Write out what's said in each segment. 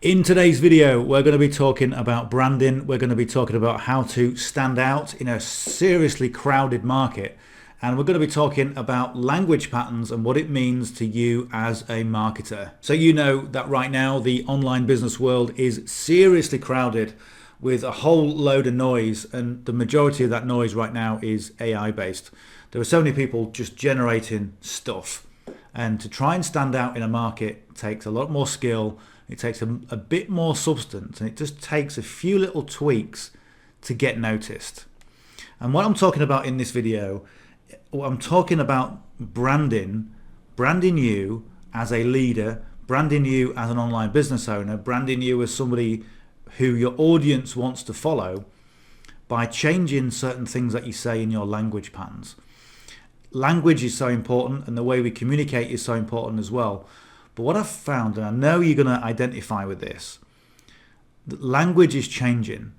In today's video, we're going to be talking about branding. We're going to be talking about how to stand out in a seriously crowded market. And we're going to be talking about language patterns and what it means to you as a marketer. So you know that right now the online business world is seriously crowded with a whole load of noise, and the majority of that noise right now is AI based. There are so many people just generating stuff, and to try and stand out in a market takes a lot more skill. It takes a bit more substance, and it just takes a few little tweaks to get noticed. And what I'm talking about in this video, I'm talking about branding you as a leader, branding you as an online business owner, branding you as somebody who your audience wants to follow by changing certain things that you say in your language patterns. Language is so important, and the way we communicate is so important as well. But what I've found, and I know you're going to identify with this, that language is changing,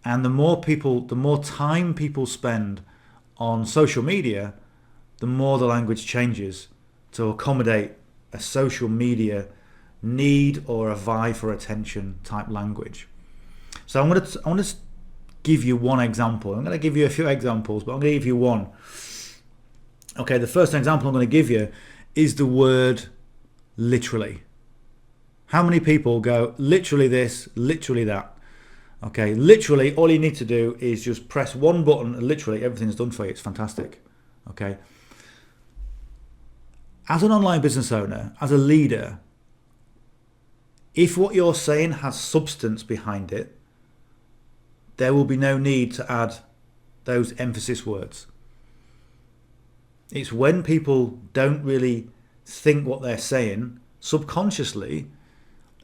and the more time people spend on social media, the more the language changes to accommodate a social media need or a vie for attention type language. So I want to give you one example. I'm going to give you a few examples, but I'm going to give you one. Okay, the first example I'm going to give you is the word literally. How many people go literally this, literally that? Okay, literally all you need to do is just press one button and literally everything's done for you. It's fantastic. Okay. As an online business owner, as a leader, if what you're saying has substance behind it, there will be no need to add those emphasis words. It's when people don't really think what they're saying subconsciously,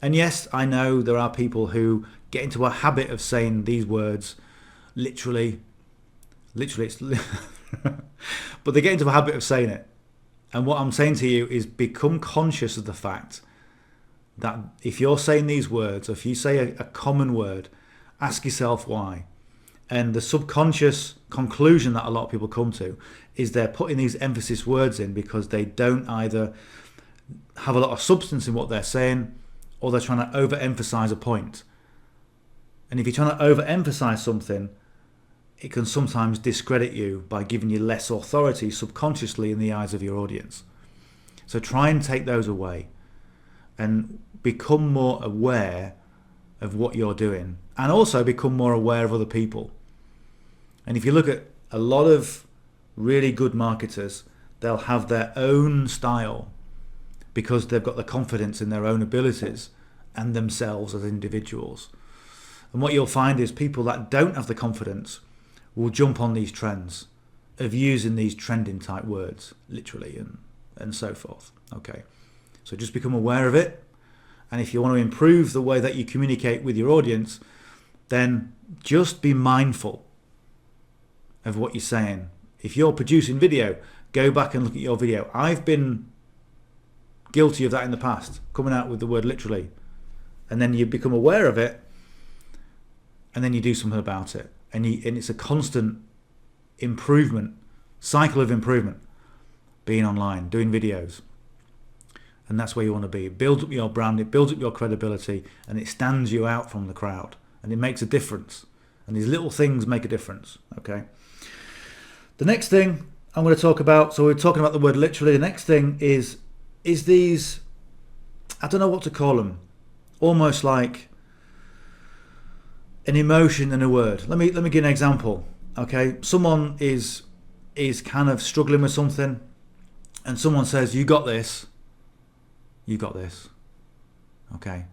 and yes, I know there are people who get into a habit of saying these words literally it's but they get into a habit of saying it. And what I'm saying to you is become conscious of the fact that if you're saying these words, or if you say a common word, ask yourself why. And the subconscious conclusion that a lot of people come to is they're putting these emphasis words in because they don't either have a lot of substance in what they're saying, or they're trying to overemphasize a point. And if you're trying to overemphasize something, it can sometimes discredit you by giving you less authority subconsciously in the eyes of your audience. So try and take those away and become more aware of what you're doing, and also become more aware of other people. And if you look at a lot of really good marketers, they'll have their own style because they've got the confidence in their own abilities and themselves as individuals. And what you'll find is people that don't have the confidence will jump on these trends of using these trending type words, literally, and so forth. Okay, so just become aware of it. And if you want to improve the way that you communicate with your audience, then just be mindful of what you're saying. If you're producing video, go back and look at your video. I've been guilty of that in the past, coming out with the word literally, and then you become aware of it, and then you do something about it, and it's a constant improvement, cycle of improvement, being online, doing videos. And that's where you want to be. It builds up your brand, it builds up your credibility, and it stands you out from the crowd, and it makes a difference. And these little things make a difference. Okay, the next thing I'm going to talk about, so we're talking about the word literally. The next thing is these, I don't know what to call them, almost like an emotion in a word. Let me give an example. Okay, someone is kind of struggling with something, and someone says, you got this. Okay,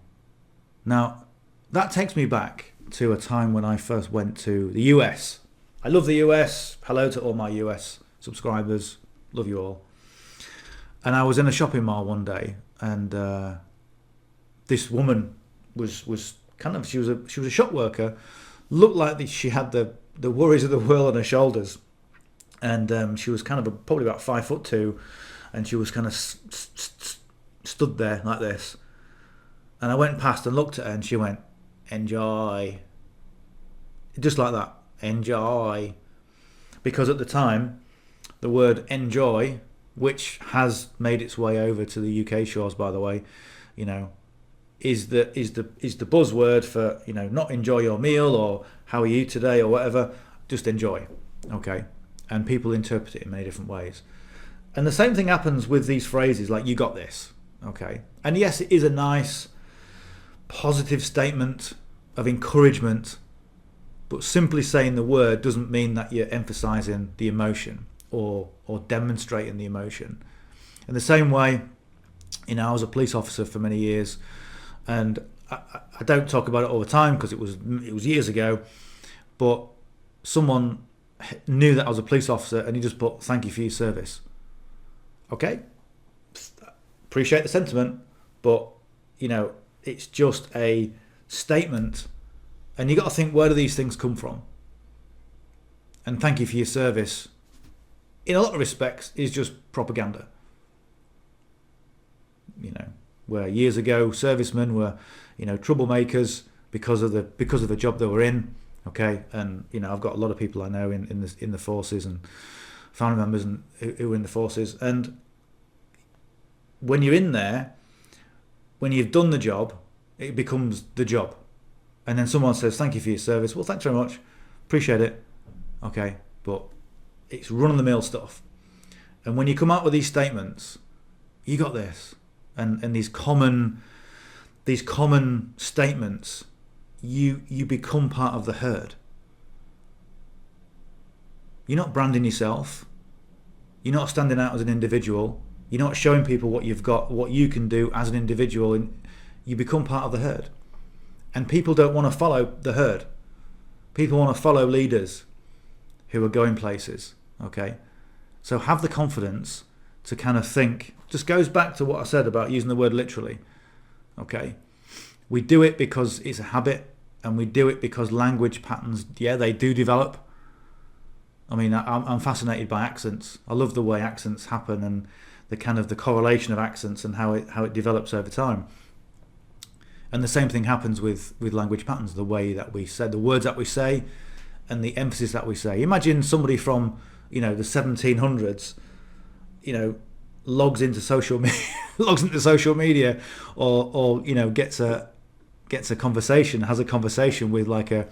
now that takes me back to a time when I first went to the US. I love the US. Hello to all my US subscribers, love you all. And I was in a shopping mall one day, and this woman was kind of, she was a shop worker, looked like she had the worries of the world on her shoulders, and she was kind of probably about 5'2", and she was kind of stood there like this. And I went past and looked at her, and she went, enjoy, just like that, enjoy. Because at the time, the word enjoy, which has made its way over to the UK shores, by the way, you know, the buzzword for, not enjoy your meal or how are you today or whatever. Just enjoy, okay? And people interpret it in many different ways. And the same thing happens with these phrases like "you got this," okay? And yes, it is a nice, positive statement of encouragement, but simply saying the word doesn't mean that you're emphasizing the emotion or demonstrating the emotion. In the same way, I was a police officer for many years, and I don't talk about it all the time because it was years ago, but someone knew that I was a police officer and he just put "thank you for your service." Okay, appreciate the sentiment, but it's just a statement, and you got to think, where do these things come from? And "thank you for your service," in a lot of respects, is just propaganda. Where years ago servicemen were, troublemakers because of the job they were in. Okay, and I've got a lot of people I know in the forces and family members and who are in the forces, and when you're in there, when you've done the job, it becomes the job, and then someone says "thank you for your service." Well, thanks very much, appreciate it. Okay, but it's run-of-the-mill stuff, and when you come out with these statements, "you got this," and these common statements, you become part of the herd. You're not branding yourself. You're not standing out as an individual. You're not showing people what you've got, what you can do as an individual, and you become part of the herd. And people don't want to follow the herd. People want to follow leaders who are going places. Okay, so have the confidence to kind of think. Just goes back to what I said about using the word literally. Okay, we do it because it's a habit, and we do it because language patterns, they do develop. I mean, I'm fascinated by accents. I love the way accents happen and the correlation of accents and how it develops over time. And the same thing happens with language patterns, the way that we say, the words that we say, and the emphasis that we say. Imagine somebody from the 1700s, logs into social media, or gets a conversation, has a conversation with like a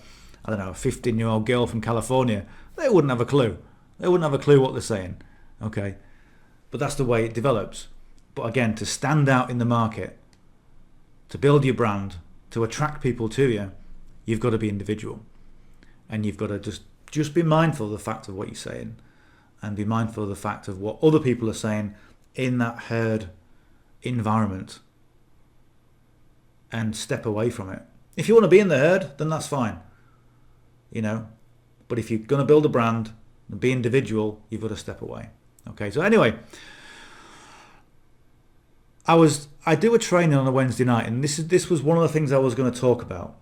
15-year-old girl from California. They wouldn't have a clue. They wouldn't have a clue what they're saying. Okay, but that's the way it develops. But again, to stand out in the market, to build your brand, to attract people to you, you've got to be individual, and you've got to just be mindful of the fact of what you're saying, and be mindful of the fact of what other people are saying in that herd environment, and step away from it. If you want to be in the herd, then that's fine, but if you're going to build a brand and be individual, you've got to step away. Okay, so anyway, I do a training on a Wednesday night, and this was one of the things I was going to talk about,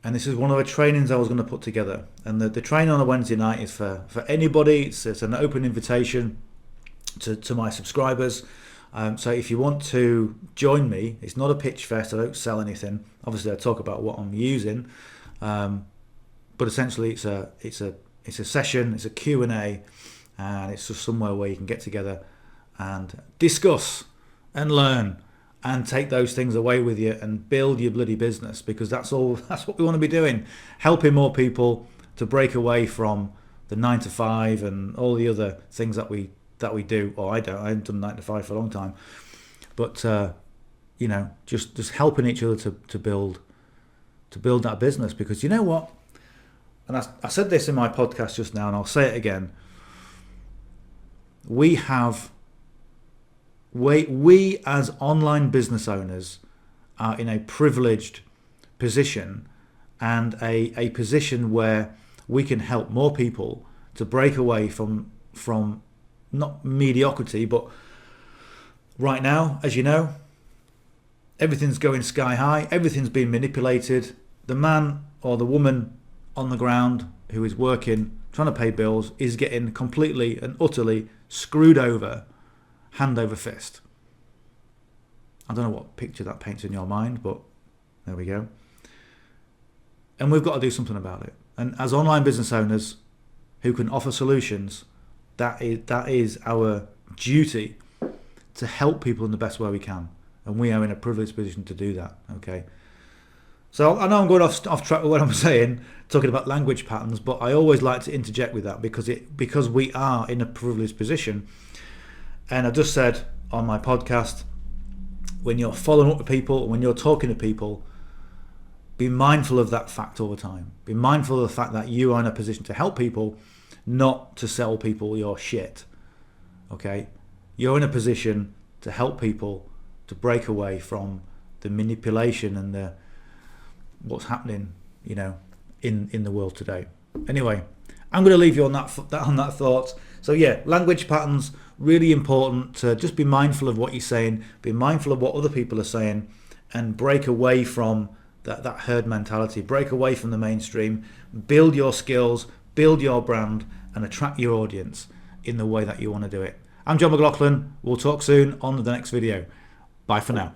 and this is one of the trainings I was going to put together. And the training on a Wednesday night is for anybody. It's an open invitation to my subscribers. So if you want to join me, it's not a pitch fest. I don't sell anything. Obviously, I talk about what I'm using, but essentially it's a session. It's a Q&A, and it's just somewhere where you can get together and discuss and learn and take those things away with you and build your bloody business, because that's what we want to be doing, helping more people to break away from the 9 to 5 and all the other things that we do. Or I haven't done 9 to 5 for a long time, but just helping each other to build that business. Because you know what, and I said this in my podcast just now, and I'll say it again, we as online business owners are in a privileged position, and a position where we can help more people to break away from not mediocrity, but right now, as you know, everything's going sky high, everything's being manipulated. The man or the woman on the ground who is working, trying to pay bills, is getting completely and utterly screwed over, hand over fist. I don't know what picture that paints in your mind, but there we go. And we've got to do something about it. And as online business owners who can offer solutions, that is our duty, to help people in the best way we can. And we are in a privileged position to do that. Okay. So I know I'm going off track with what I'm saying, talking about language patterns, but I always like to interject with that because we are in a privileged position. And I just said on my podcast, when you're following up with people, when you're talking to people, be mindful of that fact all the time. Be mindful of the fact that you are in a position to help people, not to sell people your shit. Okay? You're in a position to help people to break away from the manipulation and the what's happening, in the world today. Anyway, I'm going to leave you on that thought. So yeah, language patterns, really important to just be mindful of what you're saying, be mindful of what other people are saying, and break away from that herd mentality, break away from the mainstream, build your skills, build your brand, and attract your audience in the way that you want to do it. I'm John McLauchlan. We'll talk soon on the next video. Bye for now.